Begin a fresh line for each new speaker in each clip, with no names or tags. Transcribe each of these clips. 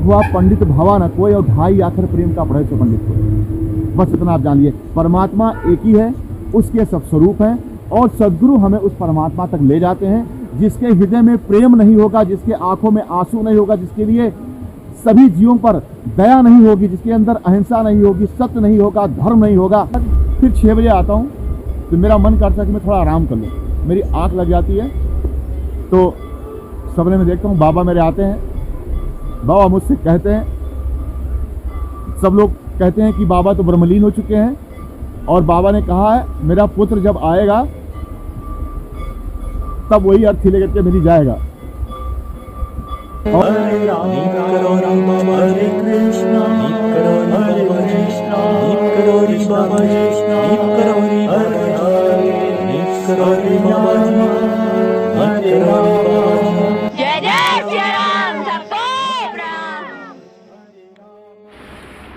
हुआ पंडित भवा न कोई, और ढाई आखिर प्रेम का पढ़े से पंडित को। बस इतना आप जानिए, परमात्मा एक ही है, उसके सब स्वरूप हैं, और सद्गुरु हमें उस परमात्मा तक ले जाते हैं। जिसके हृदय में प्रेम नहीं होगा, जिसके आंखों में आंसू नहीं होगा, जिसके लिए सभी जीवों पर दया नहीं होगी, जिसके अंदर अहिंसा नहीं होगी, सत्य नहीं होगा, धर्म नहीं होगा। फिर 6 बजे आता हूँ तो मेरा मन करता है कि मैं थोड़ा आराम कर लूँ, मेरी आँख लग जाती है। तो सपने में देखता हूँ बाबा मेरे आते हैं, बाबा मुझसे कहते हैं, सब लोग कहते हैं कि बाबा तो ब्रह्मलीन हो चुके हैं, और बाबा ने कहा है मेरा पुत्र जब आएगा तब वही अर्थी लेकर के मेरी जाएगा।
हरे राम हरे कृष्णा हरे कृष्णा
जय जय श्री राम, सबको प्रणाम।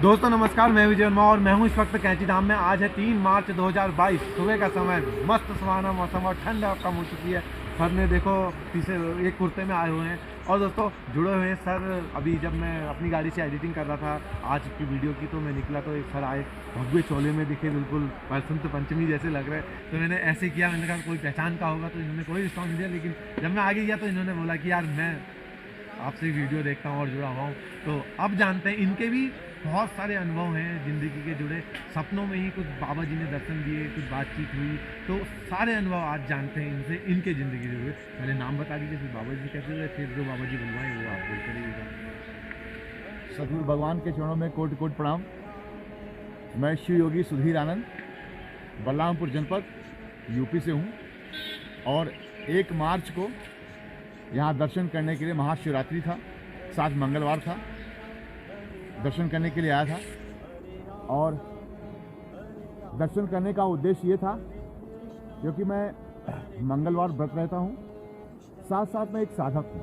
दोस्तों नमस्कार, मैं विजय वर्मा और मैं हूं इस वक्त कैंची धाम में। आज है 3 मार्च 2022, सुबह का समय, मस्त सुहाना मौसम और ठंड कम हो चुकी है। सर ने देखो पीछे एक कुर्ते में आए हुए हैं, और दोस्तों जुड़े हुए हैं सर। अभी जब मैं अपनी गाड़ी से एडिटिंग कर रहा था आज की वीडियो की, तो मैं निकला तो एक सर आए, भगवे चोले में दिखे, बिल्कुल बसंत पंचमी जैसे लग रहे। तो मैंने ऐसे किया, मैंने कहा कोई पहचान का होगा, तो इन्होंने कोई रिस्पॉन्स दिया। लेकिन जब मैं आगे गया तो इन्होंने बोला कि यार मैं आपसे वीडियो देखता हूँ और जुड़ा हुआ हूँ। तो अब जानते हैं, इनके भी बहुत सारे अनुभव हैं ज़िंदगी के जुड़े। सपनों में ही कुछ बाबा जी ने दर्शन दिए, कुछ बातचीत हुई, तो सारे अनुभव आज जानते हैं इनसे, इनके ज़िंदगी के जुड़े। पहले नाम बता दीजिए, फिर बाबा जी कैसे हुए, फिर जो बाबा जी बुलवाएं वो आप बोलते रहिएगा।
सद्गुरु भगवान के चरणों में कोटि कोटि प्रणाम। मैं शिव योगी सुधीर आनंद, बलरामपुर जनपद यूपी से हूँ, और 1 मार्च को यहाँ दर्शन करने के लिए, महाशिवरात्रि था, 7 मंगलवार था, दर्शन करने के लिए आया था। और दर्शन करने का उद्देश्य ये था क्योंकि मैं मंगलवार व्रत रहता हूँ, साथ साथ में एक साधक हूँ,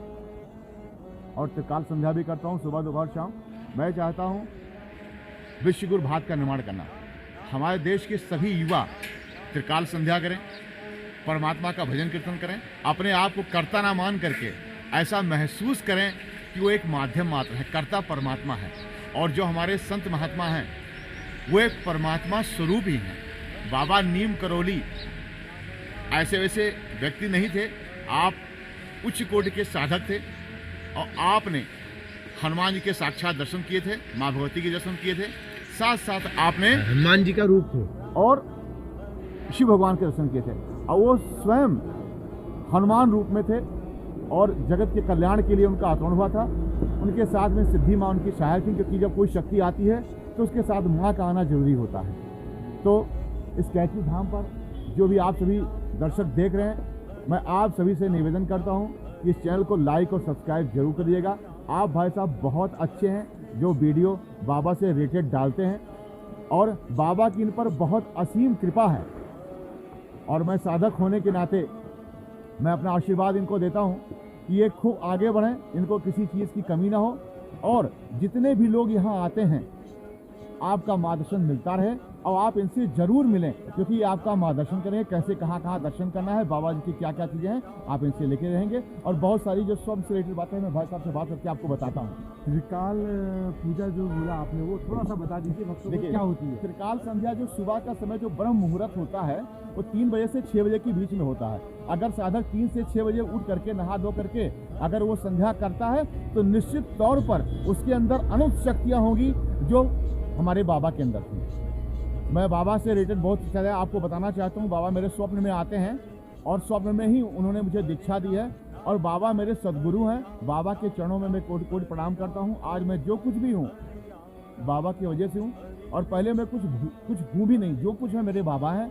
और त्रिकाल संध्या भी करता हूँ सुबह दोपहर शाम। मैं चाहता हूँ विश्व गुरु भात का निर्माण करना। हमारे देश के सभी युवा त्रिकाल संध्या करें, परमात्मा का भजन कीर्तन करें, अपने आप को कर्ता ना मान करके ऐसा महसूस करें कि वो एक माध्यम मात्र है, कर्ता परमात्मा है। और जो हमारे संत महात्मा हैं वो एक परमात्मा स्वरूप ही हैं। बाबा नीम करोली ऐसे वैसे व्यक्ति नहीं थे, आप उच्च कोटि के साधक थे, और आपने हनुमान जी के साक्षात दर्शन किए थे, माँ भगवती के दर्शन किए थे, साथ साथ आपने
हनुमान जी का रूप थे
और शिव भगवान के दर्शन किए थे, और वो स्वयं हनुमान रूप में थे, और जगत के कल्याण के लिए उनका अवतरण हुआ था। उनके साथ में सिद्धि माँ उनकी सहायक थी, क्योंकि जब कोई शक्ति आती है तो उसके साथ माँ का आना जरूरी होता है। तो इस कैंची धाम पर जो भी आप सभी दर्शक देख रहे हैं, मैं आप सभी से निवेदन करता हूँ कि इस चैनल को लाइक और सब्सक्राइब जरूर करिएगा। आप भाई साहब बहुत अच्छे हैं जो वीडियो बाबा से रिलेटेड डालते हैं, और बाबा की इन पर बहुत असीम कृपा है, और मैं साधक होने के नाते मैं अपना आशीर्वाद इनको देता हूं कि ये खूब आगे बढ़ें, इनको किसी चीज़ की कमी ना हो, और जितने भी लोग यहाँ आते हैं आपका मार्गदर्शन मिलता रहे, और आप इनसे जरूर मिलें, क्योंकि आपका मार्गदर्शन करेंगे कैसे कहाँ कहाँ दर्शन करना है, बाबा जी की क्या क्या चीज़ें हैं, आप इनसे लेके रहेंगे। और बहुत सारी जो स्वयं से रिलेटेड बातें मैं भाई साहब से बात करके आपको बताता हूँ।
त्रिकाल पूजा जो बोला आपने, वो थोड़ा सा बता दीजिए भक्तों को क्या होती है।
त्रिकाल संध्या जो सुबह का समय जो ब्रह्म मुहूर्त होता है वो 3 बजे से 6 बजे के बीच में होता है। अगर साधक 3 से 6 बजे उठ करके नहा धो करके अगर वो संध्या करता है तो निश्चित तौर पर उसके अंदर अनंत शक्तियाँ होंगी जो हमारे बाबा के अंदर थी। मैं बाबा से रिलेटेड बहुत सारे आपको बताना चाहता हूँ। बाबा मेरे स्वप्न में आते हैं, और स्वप्न में ही उन्होंने मुझे दीक्षा दी है, और बाबा मेरे सद्गुरु हैं। बाबा के चरणों में मैं कोटि कोटि प्रणाम करता हूँ। आज मैं जो कुछ भी हूँ बाबा की वजह से हूँ, और पहले मैं कुछ हूँ भी नहीं, जो कुछ है मेरे बाबा हैं।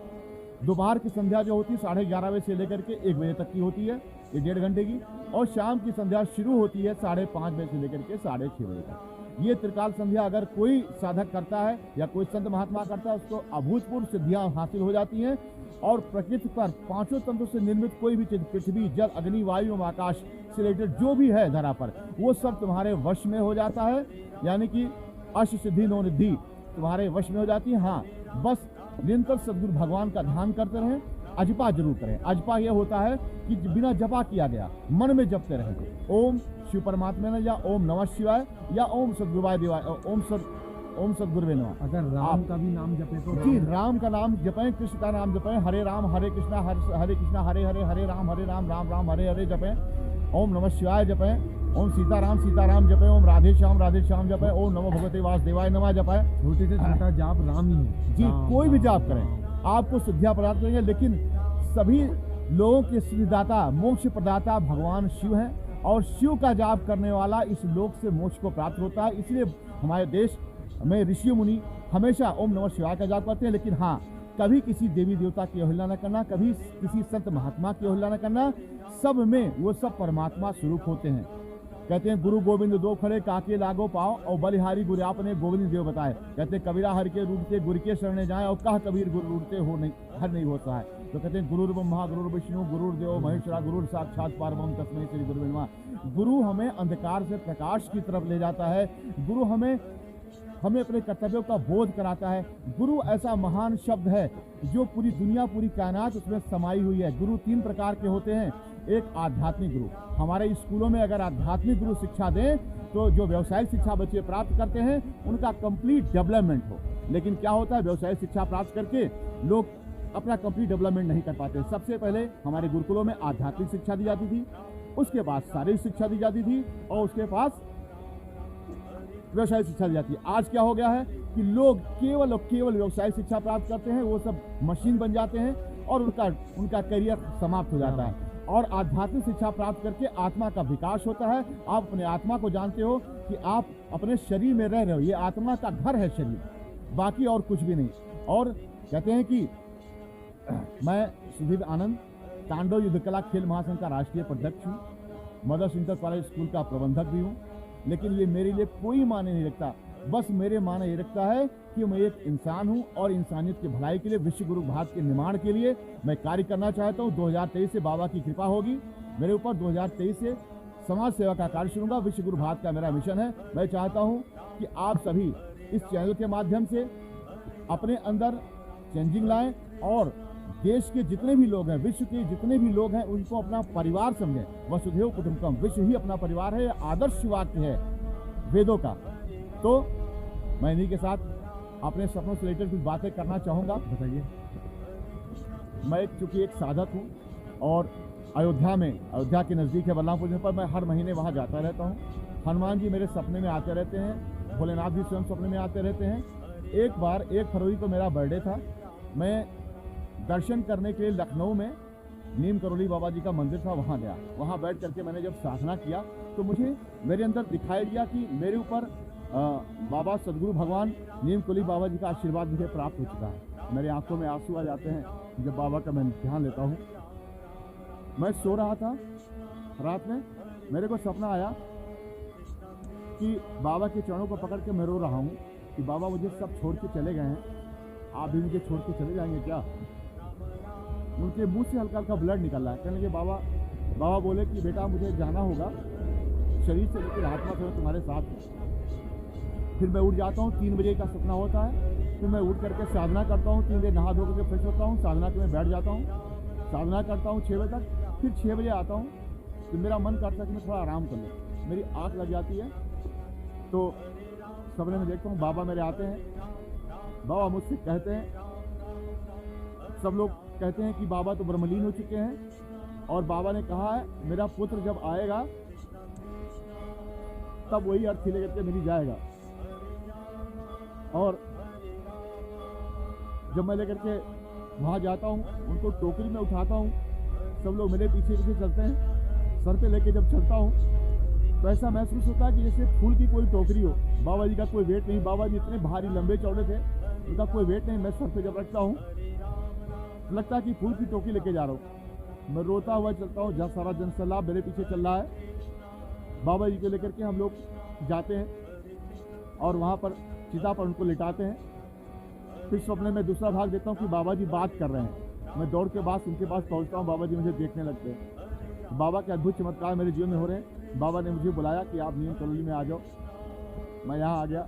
दोपहर की संध्या जो होती है 11:30 बजे से लेकर के 1 बजे तक की होती है, ये 1.5 घंटे की, और शाम की संध्या शुरू होती है 5:30 बजे से लेकर के 6:30 बजे तक। ये त्रिकाल संध्या अगर कोई साधक करता है या कोई संत महात्मा करता है, उसको अभूतपूर्व सिद्धियां हासिल हो जाती हैं, और प्रकृति पर 5 तंत्रों से निर्मित कोई भी चीज, पृथ्वी, जल, अग्नि, वायु एवं आकाश से रिलेटेड जो भी है धरा पर, वो सब तुम्हारे वश में हो जाता है। यानी कि अष्ट सिद्धि नौ निधि तुम्हारे वश में हो जाती है। हाँ, बस निरंतर सद्गुरु भगवान का ध्यान करते रहें, अजपा जरूर करें। अजपा यह होता है कि बिना जपा किया गया मन में जपते रहेंगे, ओम शिव परमात्मा ने, या ओम नमः शिवाय, या ओम सद्गुरुवाय देवाय, ओम सद्गुरुवे नमः।
अगर राम का भी नाम जपे तो
जी, राम का नाम जपें, कृष्ण का नाम जपें, हरे राम हरे कृष्णा हरे हरे, हरे राम राम राम हरे हरे जपें, ओम नमः शिवाय जपें, ओम सीताराम जपें, ओम राधे श्याम जपें, ओम नमो भगवते वासुदेवाय नमः जपें।
छोटे से छोटा जाप राम ही है
जी, कोई भी जाप करें आपको सिद्धियां प्राप्त करेंगे। लेकिन सभी लोगों के सिद्धिदाता मोक्ष प्रदाता भगवान शिव हैं, और शिव का जाप करने वाला इस लोक से मोक्ष को प्राप्त होता है। इसलिए हमारे देश में ऋषि मुनि हमेशा ओम नमः शिवाय का जाप करते हैं। लेकिन हाँ, कभी किसी देवी देवता की अवहेलना न करना, कभी किसी संत महात्मा की अवहेलना न करना। सब में वो सब परमात्मा स्वरूप होते हैं। कहते हैं गुरु गोविंद दो खड़े काके लागो पाओ, और बलिहारी गुरु आपने गोविंद देव बताए। कहते हैं कबीरा हर के रूठते गुरु के शरणे जाए, और कह कबीर गुरु रूठते हो नहीं हर नहीं होता है। तो कहते हैं गुरुर् ब्रह्मा गुरुर् विष्णु गुरुर्देव महेश्वरा गुरुर् साक्षात परब्रह्म तस्मै श्री गुरुवे नमः। गुरु हमें अंधकार से प्रकाश की तरफ ले जाता है। गुरु हमें अपने कर्तव्यों का बोध कराता है। गुरु ऐसा महान शब्द है जो पूरी दुनिया पूरी कायनात उसमें समाई हुई है। गुरु 3 प्रकार के होते हैं। एक आध्यात्मिक गुरु, हमारे स्कूलों में अगर आध्यात्मिक गुरु शिक्षा दें तो जो व्यावसायिक शिक्षा बच्चे प्राप्त करते हैं उनका कंप्लीट डेवलपमेंट हो। लेकिन क्या होता है, व्यवसायिक शिक्षा प्राप्त करके लोग अपना कंप्लीट डेवलपमेंट नहीं कर पाते। सबसे पहले हमारे गुरुकुलों में आध्यात्मिक शिक्षा दी जाती थी, उसके बाद शारीरिक शिक्षा दी जाती थी, और उसके पास व्यवसायिक शिक्षा दी जाती है। आज क्या हो गया है कि लोग केवल और केवल व्यवसायिक शिक्षा प्राप्त करते हैं, वो सब मशीन बन जाते हैं और उनका करियर समाप्त हो जाता है। और आध्यात्मिक शिक्षा प्राप्त करके आत्मा का विकास होता है। आप अपने आत्मा को जानते हो कि आप अपने शरीर में रह रहे हो, ये आत्मा का घर है शरीर, बाकी और कुछ भी नहीं। और कहते हैं कि मैं सुधीर आनंद तांडव युद्ध कला खेल महासंघ का राष्ट्रीय अध्यक्ष हूँ, मदर्स इंटर कॉलेज स्कूल का प्रबंधक भी हूँ। लेकिन ये मेरे लिए कोई मायने नहीं रखता। बस मेरे मायने ये रखता है कि मैं एक इंसान हूँ और इंसानियत की भलाई के लिए, विश्व गुरु भारत के निर्माण के लिए मैं कार्य करना चाहता हूँ। 2023 से बाबा की कृपा होगी मेरे ऊपर। 2023 से समाज सेवा का कार्य शुरू होगा। विश्व गुरु भारत का मेरा मिशन है। मैं चाहता हूँ कि आप सभी इस चैनल के माध्यम से अपने अंदर चेंजिंग लाएं, और देश के जितने भी लोग हैं, विश्व के जितने भी लोग हैं, उनको अपना परिवार समझें। वसुधैव कुटुंबकम, विश्व ही अपना परिवार है। आदर्श वाक्य है वेदों का। तो मैं इन्हीं के साथ अपने सपनों से रिलेटेड कुछ बातें करना चाहूँगा।
बताइए।
मैं चूँकि एक साधक हूँ, और अयोध्या के नज़दीक है बलरामपुर पर मैं हर महीने वहाँ जाता रहता हूँ। हनुमान जी मेरे सपने में आते रहते हैं, भोलेनाथ जी स्वयं सपने में आते रहते हैं। एक बार 1 फरवरी को मेरा बर्थडे था। मैं दर्शन करने के लिए लखनऊ में नीम करोली बाबा जी का मंदिर था, वहाँ गया। वहाँ बैठ करके मैंने जब साधना किया तो मुझे मेरे अंदर दिखाई दिया कि मेरे ऊपर बाबा सदगुरु भगवान नीम करोली बाबा जी का आशीर्वाद मुझे प्राप्त हो चुका है। मेरे आंखों में आंसू आ जाते हैं जब बाबा का मैं ध्यान लेता हूँ। मैं सो रहा था रात में, मेरे को सपना आया कि बाबा के चरणों को पकड़ के मैं रो रहा हूँ कि बाबा मुझे सब छोड़ के चले गए हैं, आप भी मुझे छोड़ के चले जाएंगे क्या? उनके मुंह से हल्का हल्का ब्लड निकल रहा है। कहने लगे बाबा बोले कि बेटा मुझे जाना होगा, शरीर से लेकर आत्मा से तुम्हारे साथ है। फिर मैं उठ जाता हूँ, 3 बजे का सपना होता है। फिर मैं उठ करके साधना करता हूँ, 3 बजे नहा धो करके फ्रेश होता हूँ, साधना के में बैठ जाता हूँ, साधना करता हूँ 6 बजे तक। फिर 6 बजे आता हूँ तो मेरा मन करता है कि मैं थोड़ा आराम कर लूँ। मेरी आँख लग जाती है तो सपने में देखता हूँ बाबा मेरे आते हैं। बाबा मुझसे कहते हैं, सब लोग कहते हैं कि बाबा तो ब्रह्मलीन हो चुके हैं, और बाबा ने कहा है मेरा पुत्र जब आएगा तब वही अर्थी लेकर के मिल जाएगा। और जब मैं लेकर के वहाँ जाता हूँ, उनको टोकरी में उठाता हूँ, सब लोग मेरे पीछे पीछे चलते हैं। सर पे लेके जब चलता हूँ तो ऐसा महसूस होता है कि जैसे फूल की कोई टोकरी हो। बाबा जी का कोई वेट नहीं, बाबा जी इतने भारी लंबे चौड़े थे, उनका कोई वेट नहीं। मैं सर पे जब रखता हूँ लगता है कि फूल की टोकरी लेके जा रहा हूँ। मैं रोता हुआ चलता हूँ, जहाँ सारा जन सैलाब मेरे पीछे चल रहा है। बाबा जी को लेकर के हम लोग जाते हैं और वहाँ पर चिता पर उनको लिटाते हैं। फिर सपने में दूसरा भाग देता हूँ कि बाबा जी बात कर रहे हैं। मैं दौड़ के बाद उनके पास पहुँचता हूँ, बाबा जी मुझे देखने लगते हैं। बाबा के अद्भुत चमत्कार मेरे जीवन में हो रहे हैं। बाबा ने मुझे बुलाया कि आप नीम करोली में आ जाओ। मैं यहाँ आ गया,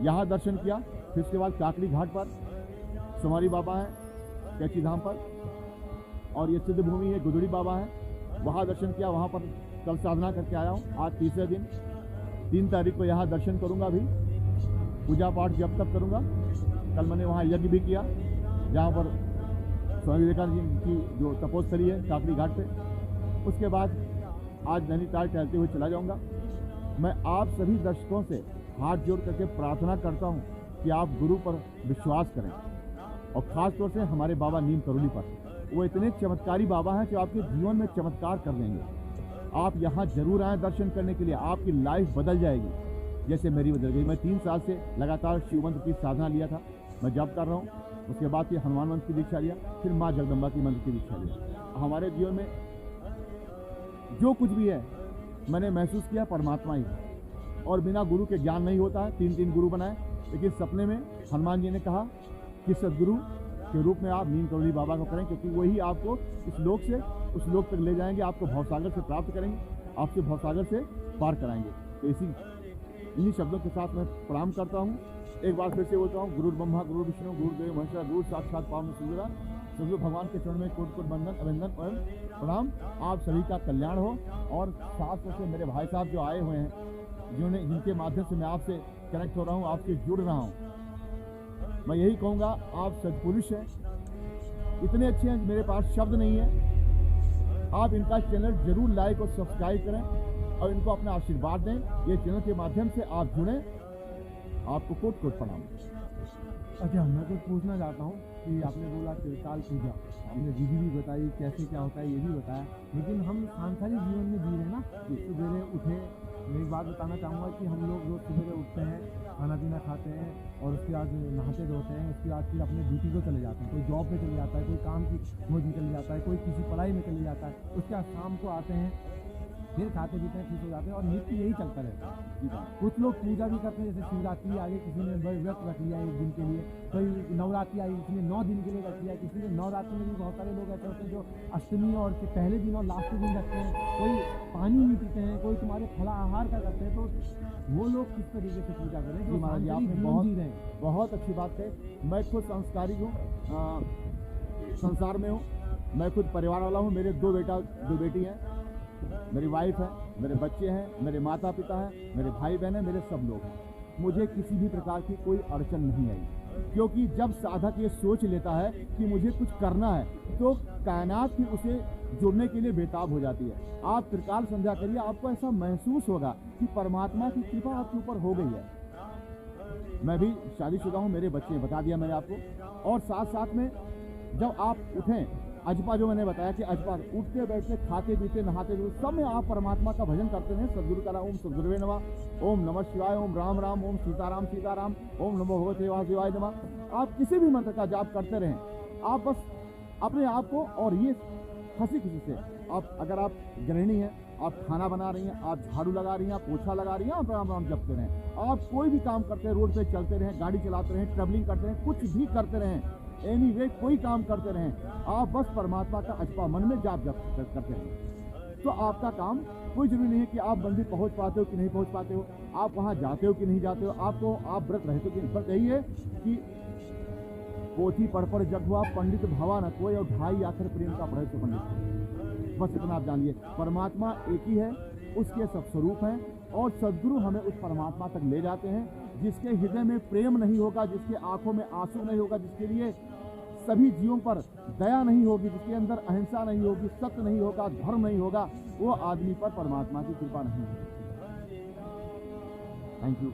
यहाँ दर्शन किया। फिर उसके बाद काकड़ी घाट पर सुमारी बाबा हैं कैची धाम पर, और ये सिद्ध भूमि है, गुदड़ी बाबा है, वहाँ दर्शन किया, वहाँ पर कल साधना करके आया हूँ। आज तीसरे दिन 3 तारीख को यहाँ दर्शन करूँगा भी, पूजा पाठ जब तक करूँगा। कल मैंने वहाँ यज्ञ भी किया, जहाँ पर स्वामी विवेकानंद जी की जो तपोस्थली है काकड़ी घाट पे। उसके बाद आज नैनीताल टहलते हुए चला जाऊँगा। मैं आप सभी दर्शकों से हाथ जोड़ करके प्रार्थना करता हूँ कि आप गुरु पर विश्वास करें, और ख़ास तौर से हमारे बाबा नीम करोली पर। वो इतने चमत्कारी बाबा हैं जो आपके जीवन में चमत्कार कर देंगे। आप यहाँ जरूर आएँ दर्शन करने के लिए, आपकी लाइफ बदल जाएगी जैसे मेरी बदल गई। मैं 3 साल से लगातार शिव मंत्र की साधना लिया था, मैं जप कर रहा हूँ। उसके बाद फिर हनुमान मंत्र की दीक्षा लिया, फिर माँ जगदम्बा की मंत्र की दीक्षा लिया। हमारे जीवन में जो कुछ भी है मैंने महसूस किया परमात्मा ही है, और बिना गुरु के ज्ञान नहीं होता है। 3 गुरु बनाए, लेकिन सपने में हनुमान जी ने कहा कि सदगुरु के रूप में आप नीम करोली बाबा को करें, क्योंकि वही आपको इस लोक से उस लोक तक ले जाएंगे, आपको भवसागर से प्राप्त करेंगे, आपसे भवसागर से पार कराएंगे। तो इन्हीं शब्दों के साथ मैं प्रणाम करता हूँ। एक बार फिर से बोलता हूँ, गुरु ब्रह्मा गुरु विष्णु गुरुदेव महेश्वर, गुरु साक्षात पावन सुंदरा। सभी भगवान के चरण में कोट कोट बंदन अभिनंदन एवं प्रणाम। आप सभी का कल्याण हो। और साथ से मेरे भाई साहब जो आए हुए हैं, जिनके माध्यम से मैं आपसे कनेक्ट हो रहा हूँ, आपसे जुड़ रहा हूँ, मैं यही कहूँगा, आप सत्पुरुष हैं, इतने अच्छे हैं मेरे पास शब्द नहीं है। आप इनका चैनल जरूर लाइक और सब्सक्राइब करें और इनको अपना आशीर्वाद दें। ये चैनल के माध्यम से आप जुड़ें। आपको कोट कोट प्रणाम।
अच्छा, मैं कुछ पूछना चाहता हूँ कि आपने बोला त्रिकाल पूजा, आपने विधि भी बताई, कैसे क्या होता है ये भी बताया, लेकिन हम सांसारिक जीवन में जी रहे हैं ना। सवेरे उठे, मैं एक बात बताना चाहूँगा कि हम लोग रोज सवेरे उठते हैं, खाना पीना खाते हैं, और उसके बाद नहाते धोते हैं, उसके बाद फिर अपने ड्यूटी को चले जाते हैं। कोई जॉब पे चले जाता है, कोई काम की खोज में चले जाता है, कोई किसी पढ़ाई में चले जाता है। उसके बाद शाम को आते हैं, फिर खाते पीते हैं, खुश हो जाते हैं, और नित्य यही चलता रहता है। कुछ लोग पूजा भी करते हैं, जैसे शिवरात्रि आ गई, किसी ने व्रत रख लिया 1 दिन के लिए, कोई नवरात्रि आई, किसी ने 9 दिन के लिए रख लिया, किसी ने नवरात्रि में भी बहुत सारे लोग ऐसे होते हैं जो अष्टमी और के पहले दिन और लास्ट दिन रखते हैं। कोई पानी नहीं पीते हैं, कोई तुम्हारे फलाहार का करते हैं। तो वो लोग किस तरीके से पूजा करें?
जी महाराज जी, आपने बहुत अच्छी बात है। मैं खुद संस्कारी हूँ, संसार में हूँ, मैं खुद परिवार वाला हूँ। मेरे 2 बेटा 2 बेटी हैं, मेरी वाइफ है, मेरे बच्चे हैं, मेरे माता पिता हैं, मेरे भाई बहन हैं, मेरे सब लोग हैं। मुझे किसी भी प्रकार की कोई अड़चन नहीं आई, क्योंकि जब साधक ये सोच लेता है कि मुझे कुछ करना है, तो कायनात भी उसे जुड़ने के लिए बेताब हो जाती है। आप त्रिकाल संध्या करिए, आपको ऐसा महसूस होगा कि परमात्मा की कृपा आपके ऊपर हो गई है। मैं भी शादीशुदा हूँ, मेरे बच्चे, बता दिया मैंने आपको। और साथ साथ में जब आप उठें, अजपा जो मैंने बताया कि अजपा उठते बैठते खाते पीते नहाते धोते सब में आप परमात्मा का भजन करते हैं। सदगुरु का ओम सदगुरुवे नमः, ओम नमः शिवाय, ओम राम राम, ओम सीताराम सीताराम, ओम नमो भगवते वासुदेवाय नमः। आप किसी भी मंत्र का जाप करते रहें, आप बस अपने आप को, और ये हंसी खुशी से आप, अगर आप गृहिणी हैं, आप खाना बना रही हैं, आप झाड़ू लगा रही हैं, आप पोछा लगा रही हैं, आप राम राम जपते रहें। आप कोई भी काम करते हैं, रोड पे चलते रहें, गाड़ी चलाते रहें, ट्रैवलिंग करते रहें, कुछ भी करते रहें, एनीवे कोई काम करते रहें, आप बस परमात्मा का अजपा मन में जाप करते रहें। तो आपका काम, कोई जरूरी नहीं है कि आप मंदिर पहुंच पाते हो कि नहीं पहुंच पाते हो, आप वहां जाते हो कि नहीं जाते हो, आपको आप व्रत रहते हो कि बस यही है कि पोथी पढ़ जग हुआ पंडित भवा न कोई, और ढाई आखिर प्रेम का पढ़े से पंडित। बस इतना आप जानिए, परमात्मा एक ही है, उसके सब स्वरूप हैं, और सदगुरु हमें उस परमात्मा तक ले जाते हैं। जिसके हृदय में प्रेम नहीं होगा, जिसके आंखों में आंसू नहीं होगा, जिसके लिए सभी जीवों पर दया नहीं होगी, जिसके अंदर अहिंसा नहीं होगी, सत्य नहीं होगा, धर्म नहीं होगा, वो आदमी पर परमात्मा की कृपा नहीं होगी। Thank you.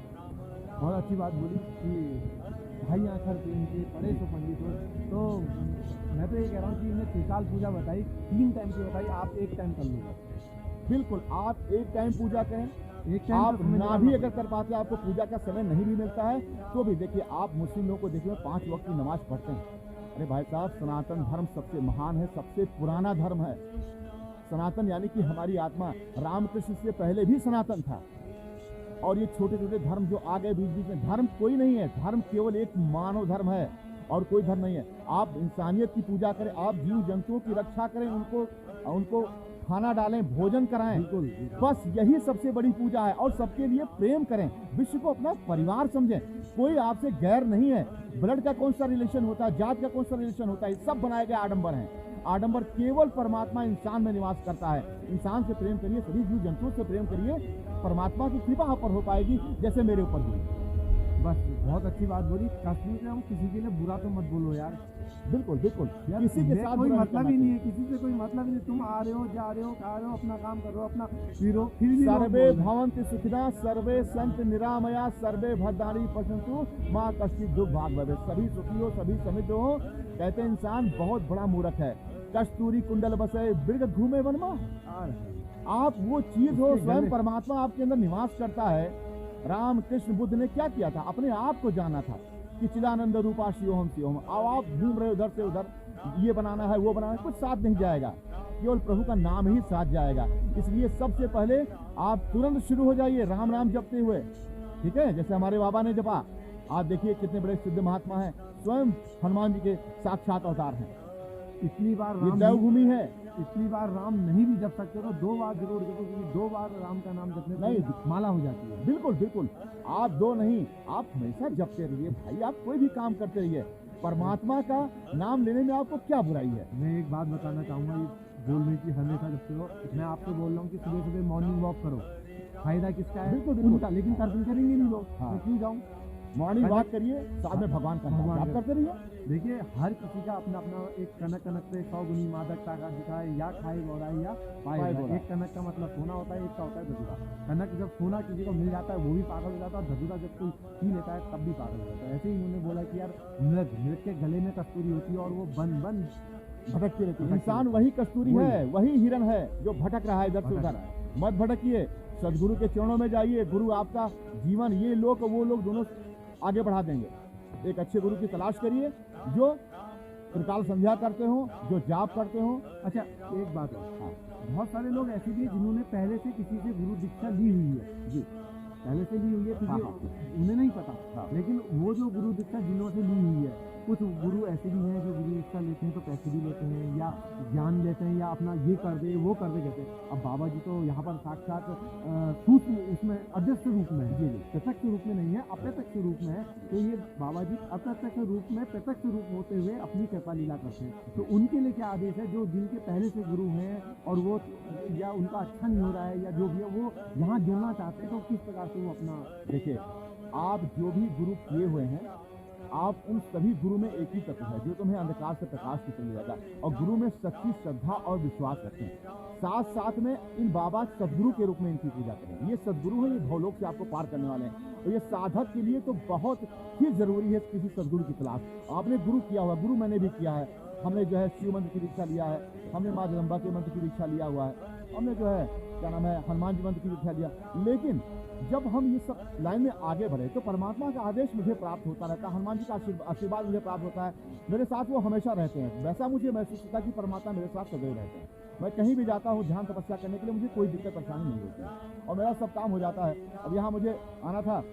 बहुत अच्छी बात बोली कि भाई आखिर प्रेम के पढ़े तो पंडित हो। तो मैं तो ये कह रहा हूँ कि इन्हें त्रिकाल पूजा बताई, 3 टाइम की बताई, आप 1 टाइम कर लो।
बिल्कुल, आप 1 टाइम पूजा करें।
एक टाइम
आप ना भी अगर कर पाते, आपको पूजा का समय नहीं भी मिलता है, तो भी देखिए, आप मुस्लिम लोगों को देखिए 5 वक्त की नमाज पढ़ते हैं। अरे भाई साहब, सनातन धर्म सबसे महान है, सबसे पुराना धर्म है। सनातन यानी कि हमारी आत्मा रामकृष्ण से पहले भी सनातन था। और ये छोटे छोटे धर्म जो आ गए बीच बीच में, धर्म कोई नहीं है, धर्म केवल एक मानव धर्म है और कोई धर्म नहीं है। आप इंसानियत की पूजा करें, आप जीव जंतुओं की रक्षा करें, उनको खाना डालें, भोजन कराएं, बस यही सबसे बड़ी पूजा है। और सबके लिए प्रेम करें, विश्व को अपना परिवार समझें, कोई आपसे गैर नहीं है। ब्लड का कौन सा रिलेशन होता है, जात का कौन सा रिलेशन होता है, सब बनाए गए आडंबर हैं। आडंबर केवल परमात्मा इंसान में निवास करता है। इंसान से प्रेम करिए, सभी जीव जंतुओं से प्रेम करिए, परमात्मा की कृपा आप पर हो पाएगी जैसे मेरे ऊपर हुई।
बस बहुत अच्छी बात बोली। कश्मीर में हम किसी के लिए बुरा तो मत बोलो यार।
बिल्कुल बिल्कुल,
यार
किसी के
मेरा
साथ
कोई
बुरा
मतलब ही नहीं है, किसी से कोई मतलब ही नहीं। तुम आ रहे हो, जा रहे हो, खा रहे हो, अपना काम कर रहे हो, अपना पी रहे हो, फिर भी लोग
सर्वे
बोल रहे हैं।
भवन्ति सुखिनः सर्वे सन्तु निरामया सर्वे भद्राणि पश्यन्तु माँ कश्चित् दुःख भाग् भवेत्। सभी सुखी हो, सभी समृद्ध हो। कहते हैं इंसान बहुत बड़ा मूर्ख है। कस्तूरी कुंडल बसे मृग घूमे वनमा। आप वो चीज हो, स्वयं परमात्मा आपके अंदर निवास करता है। राम कृष्ण बुद्ध ने क्या किया था? अपने आप को जाना था कि चिदानंद रूपा शिवोहम शिवोहम। अब आप घूम रहे हो उधर से उधर, ये बनाना है वो बनाना है, कुछ साथ नहीं जाएगा, केवल प्रभु का नाम ही साथ जाएगा। इसलिए सबसे पहले आप तुरंत शुरू हो जाइए राम नाम जपते हुए, ठीक है? जैसे हमारे बाबा ने जपा। आप देखिए कितने बड़े सिद्ध महात्मा हैं, स्वयं हनुमान जी के साक्षात अवतार हैं।
इतनी बार
ये
राम
देवभूमि है।
इतनी बार राम नहीं भी जप सकते तो 2 बार जरूर जपो, क्योंकि 2 बार राम का नाम जपने से
नहीं,
माला हो जाती है।
बिल्कुल बिल्कुल, आप 2 नहीं, आप हमेशा जपते रहिए भाई। आप कोई भी काम करते रहिए, परमात्मा का नाम लेने में आपको क्या बुराई है?
मैं एक बात बताना चाहूँगा, ये बोलने की हमेशा जपते हो। मैं आपसे बोल रहा हूँ कि सुबह सुबह मॉर्निंग वॉक करो। फायदा किसका है?
बिल्कुल, बिल्कुल।
उनका, लेकिन करेंगे नहीं लोग।
हाँ।
मैं क्यों जाऊँ?
मॉर्निंग वॉक करिए, साथ में भगवान का नाम
भगवान
जाप
का।
करते रहिए।
देखिए हर किसी का अपना अपना एक कनक से 100 गुनी मादकता का दिखाए, या खाए गौराई या पाए
पाए
गौराई।
गौराई।
एक कनक का मतलब सोना होता है, एक का होता है धतूरा। कनक जब सोना किसी को मिल जाता है वो भी पागल हो जाता है, धतूरा जब कोई पी लेता है तब भी पागल हो जाता है। ऐसे ही उन्होंने बोला कि यार मृग के गले में कस्तूरी होती है और वो बन
भटकती रहती है।
भटकती
इंसान वही कस्तूरी
वही।
है, वही हिरन है जो भटक रहा है इधर से
भटक
उधर।
रहा
मत भटकिए, सदगुरु के चरणों में जाइए। गुरु आपका जीवन, ये लोग वो लोग दोनों आगे बढ़ा देंगे। एक अच्छे गुरु की तलाश करिए जो त्रिकाल संध्या करते हो, जो जाप करते हो।
अच्छा एक बात और, बहुत सारे लोग ऐसे भी हैं जिन्होंने पहले से किसी से गुरु दीक्षा ली हुई है।
जी,
पहले से ली हुई है,
हाँ,
क्योंकि उन्हें नहीं पता।
हाँ।
लेकिन वो जो गुरु दीक्षा जिन्होंने ली हुई है, कुछ गुरु ऐसे भी हैं जो गुरु दीक्षा लेते हैं तो पैसे भी लेते हैं या ज्ञान लेते हैं या अपना ये कर दे वो कर दे कहते हैं। अब बाबा जी तो यहाँ पर साक्षात सूक्ष्म उसमें अदृश्य रूप में है, जी प्रत्यक्ष रूप में नहीं है, अप्रत्यक्ष रूप में है। तो ये बाबा जी अप्रत्यक्ष रूप में प्रत्यक्ष रूप होते हुए अपनी कृपा लीला करते हैं। तो उनके लिए क्या आदेश है? जो जिनके पहले से गुरु हैं और वो या उनका अच्छा नहीं हो रहा है या जो भी है वो यहाँ जुड़ना चाहते हैं, तो किस प्रकार से वो अपना।
देखिए, आप जो भी गुरु किए हुए हैं, आप उन सभी गुरु में एक ही तत्व है जो तुम्हें अंधकार से प्रकाश की तरफ ले जाता है। और गुरु में सच्ची श्रद्धा और विश्वास रखें। साथ साथ में इन बाबा सदगुरु के रूप में इनकी पूजा करें। ये सदगुरु हैं, ये भवलोक से आपको पार करने वाले हैं। और ये साधक के लिए तो बहुत ही जरूरी है किसी सदगुरु की तलाश। आपने गुरु किया हुआ, गुरु मैंने भी किया है। हमने जो है शिव मंत्र की दीक्षा लिया है, हमने माँ जगदम्बा के मंत्र की दीक्षा लिया हुआ है, हमने जो है क्या नाम है हनुमान जी मंत्र की दीक्षा लिया। लेकिन जब हम ये सब लाइन में आगे बढ़े तो परमात्मा का आदेश मुझे प्राप्त होता रहता है, हनुमान जी का आशीर्वाद मुझे प्राप्त होता है। मेरे साथ वो हमेशा रहते हैं। वैसा मुझे महसूस होता है कि परमात्मा मेरे साथ सदैव रहते हैं। मैं कहीं भी जाता हूँ ध्यान तपस्या करने के लिए, मुझे कोई दिक्कत परेशानी नहीं होती है और मेरा सब काम हो जाता है। अब यहाँ मुझे आना था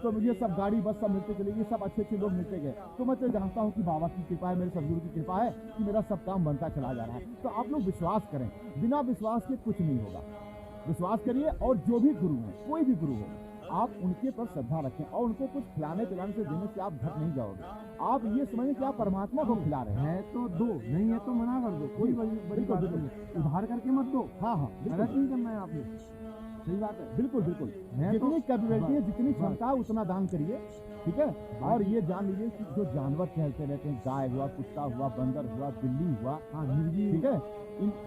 तो मुझे सब गाड़ी बस सब मिलते चले गए, सब अच्छे अच्छे लोग मिलते गए। तो मैं तो जानता हूँ कि बाबा की कृपा है, मेरे सदगुरु की कृपा है कि मेरा सब काम बनता चला जा रहा है। तो आप लोग विश्वास करें, बिना विश्वास के कुछ नहीं होगा। विश्वास करिए और जो भी गुरु हैं, कोई भी गुरु हो, आप उनके पर श्रद्धा रखें और उनको कुछ खिलाने पिलाने से देने से आप घट नहीं जाओगे। आप ये समझें कि आप परमात्मा को खिला रहे हैं।
है तो दो, नहीं है तो मना कर दो, कोई बड़ी बात नहीं है। उधार करके मत दो।
हाँ हाँ,
गलत नहीं करना है आपने, सही बात है।
बिल्कुल बिल्कुल।
मैं तो-
जितनी कैपेबिलिटी है, जितनी क्षमता है उतना दान करिए, ठीक है। और ये जान लीजिए कि जो जानवर टहलते रहते हैं, गाय हुआ, कुत्ता हुआ, बंदर हुआ, बिल्ली हुआ,
हाँ निर्जीव,
ठीक है।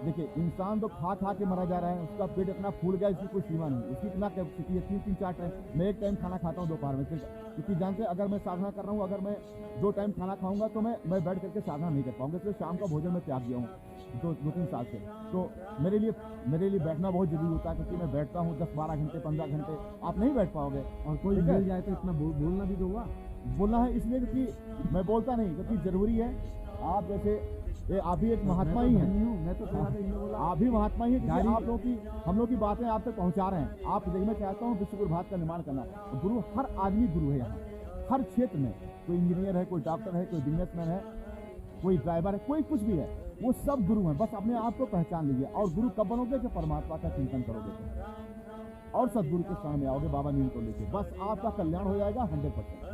देखिए इंसान तो खा खा के मरा जा रहा है, उसका पेट इतना फूल गया, इसकी कोई सीमा नहीं। उसकी इतना कैपेसिटी है, 3-3-4 टाइम। मैं एक टाइम खाना खाता हूँ दोपहर में, क्योंकि जानते हैं अगर मैं साधना कर रहा हूँ, अगर मैं 2 टाइम खाना खाऊंगा तो मैं बैठ करके साधना नहीं कर पाऊंगा। इसलिए शाम का भोजन मैं त्याग दिया हूँ 2-3 साल से। तो मेरे लिए बैठना बहुत जरूरी होता है, क्योंकि मैं बैठता हूँ 10-12 घंटे 15 घंटे, आप नहीं बैठ पाओगे।
और कोई
ठीक है?
मिल जाए तो इतना बोलना भी दोगा।
बोलना है इसलिए क्योंकि मैं बोलता नहीं, क्योंकि जरूरी है। आप जैसे आप भी एक महात्मा ही हैं,
मैं तो बोला
आप भी महात्मा ही हैं, क्योंकि
गाड़ी-
आप लोगों की हम लोग की बातें आप तक पहुंचा रहे हैं। आप देखिए, मैं चाहता हूँ विश्व गुरु भारत का निर्माण करना। गुरु हर आदमी गुरु है यहाँ, हर क्षेत्र में। कोई इंजीनियर है, कोई डॉक्टर है, कोई बिजनेसमैन है, कोई ड्राइवर है, कोई कुछ भी है, वो सब गुरु हैं। बस अपने आप को पहचान लीजिए। और गुरु कब बनोगे? जब परमात्मा का चिंतन करोगे तो। और सदगुरु के शरण में आओगे, बाबा नील को लेके, बस आपका कल्याण हो जाएगा 100%।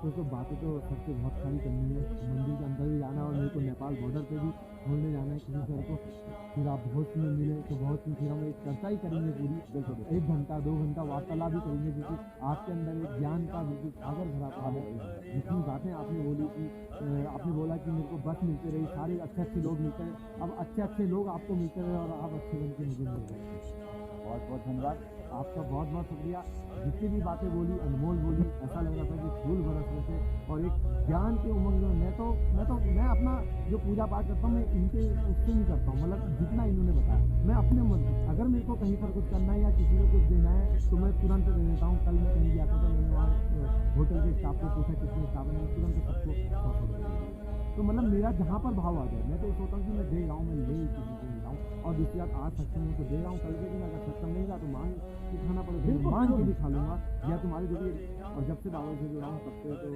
तो बातें तो सबसे बहुत सारी करनी है, मंदिर के अंदर भी जाना है और मेरे को नेपाल बॉर्डर पे भी छोड़ने जाना है किसी सर को। फिर आप बहुत में मिले तो बहुत में फिर हम एक चर्चा ही करेंगे पूरी, बिल्कुल 1 घंटा 2 घंटा वार्तालाप भी करेंगे, क्योंकि आपके अंदर एक ज्ञान का बिल्कुल सागर भरा था है। जितनी बातें आपने बोली कि आपने बोला कि मेरे को बस मिलते रही, सारे अच्छे अच्छे लोग मिलते रहे, अब अच्छे अच्छे लोग आपको मिलते रहे और आप अच्छे बन के मुझे मिल रहे।
बहुत बहुत धन्यवाद
आपका बहुत बहुत शुक्रिया। जितनी भी बातें बोली अनमोल बोली, ऐसा लग रहा था कि फूल बरस रहे थे और एक ज्ञान के उमंग में मैं अपना जो पूजा पाठ करता हूँ मैं इनके उससे नहीं करता हूँ, मतलब जितना इन्होंने बताया मैं अपने मन से, अगर मेरे को कहीं पर कुछ करना है या किसी को कुछ देना है तो मैं तुरंत दे देता हूँ। कल मैं कहीं गया था तो मैंने वहाँ होटल के स्टाफ को पूछा कितने स्टाफ है, मैंने तुरंत सबको 100 दे दिया। तो मतलब मेरा जहाँ पर भाव आ जाए, मैं तो ये सोचता हूँ कि मैं दे रहा हूँ, मैं ले किसी को दे रहा हूँ, और दूसरी बात आज सक्षम हूँ तो दे रहा हूँ, कल के दिन अगर सक्षम नहीं रहा तो मांग के खाना पड़ेगा, मांग के भी खा लूँगा या तुम्हारे जरिए। और जब से बाबा से जुड़ा हूँ तब से तो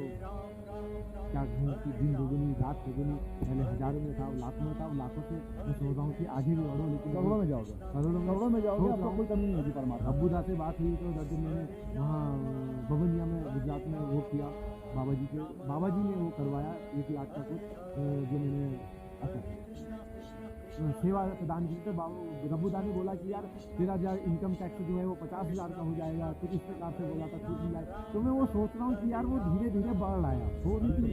क्या कहूँ कि दिन दोगुनी रात चौगुनी, पहले हजारों में था, लाखों में था, लाखों से मैं सोच रहा हूँ कि आगे भी बढ़ो, लेकिन
करोड़ों में जाओगे, करोड़ों में जाओगे, आपको कोई कमी नहीं होगी परमात्मा।
अब्बूदा से बात हुई तो जब मैंने वहाँ बबनिया में गुजरात में वो किया, बाबा जी ने वो करवाया 1 लाख का कुछ जो मैंने सेवा प्रदान की। तो रब्बूदा ने बोला कि यार तेरा इनकम टैक्स जो है वो 50,000 का हो जाएगा, तो इस प्रकार से बोला था छूट मिल जाए। तो मैं वो सोच रहा हूँ कि यार वो धीरे धीरे बढ़ रहा है, थोड़ी सी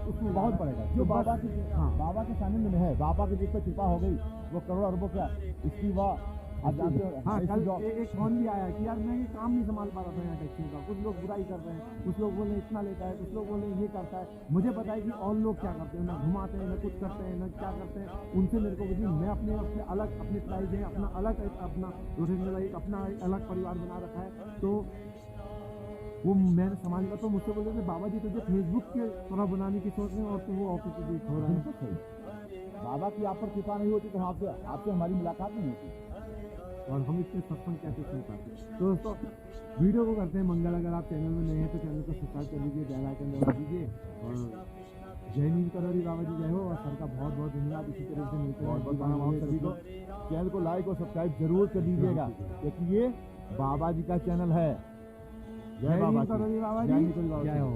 उसमें
बहुत पड़ेगा जो बाबा के,
हाँ
बाबा के सानिध्य में है, बाबा की जिस पर कृपा हो गई वो करोड़ अरबों क्या इसकी वाह आप जानते हो।
हाँ,
ऐसी
कल
जॉब-
एक फोन भी आया कि यार मैं ये काम नहीं संभाल पा रहा था यहाँ टैक्सी का, कुछ लोग बुराई कर रहे हैं, कुछ लोग बोले इतना लेता है, कुछ लोग बोले ये करता है। मुझे पता है कि और लोग क्या करते हैं, ना घुमाते हैं, ना कुछ करते हैं, ना क्या करते हैं, उनसे मेरे को बुझी। मैं अपने अलग अपने प्राइस है, अपना अलग अपना रोटेशनल एक अपना अलग परिवार बना रखा है, तो वो मैंने संभाल लिया। तो मुझसे बोले थे बाबा जी तुझे फेसबुक के तरह बनाने की सोच रहे हैं और तो वो ऑफिस से हो रहा है।
बाबा की आप पर कृपा नहीं होती तो आपसे हमारी मुलाकात नहीं होती
और हम इसके सत्संग कैसे सुन पाते। तो दोस्तों वीडियो को करते हैं मंगल। अगर आप चैनल में नए हैं तो चैनल को सब्सक्राइब कर लीजिए, बेल आइकन दबा दीजिए और जय नील करोड़ी बाबा जी जय हो। और सर का बहुत बहुत धन्यवाद। इसी तरह से मिलते हैं
बहुत बहुत सभी को चैनल को लाइक और सब्सक्राइब जरूर कर दीजिएगा, क्योंकि ये बाबा जी का चैनल है।
जय नील करोड़ी बाबा जी
जय
जय हो।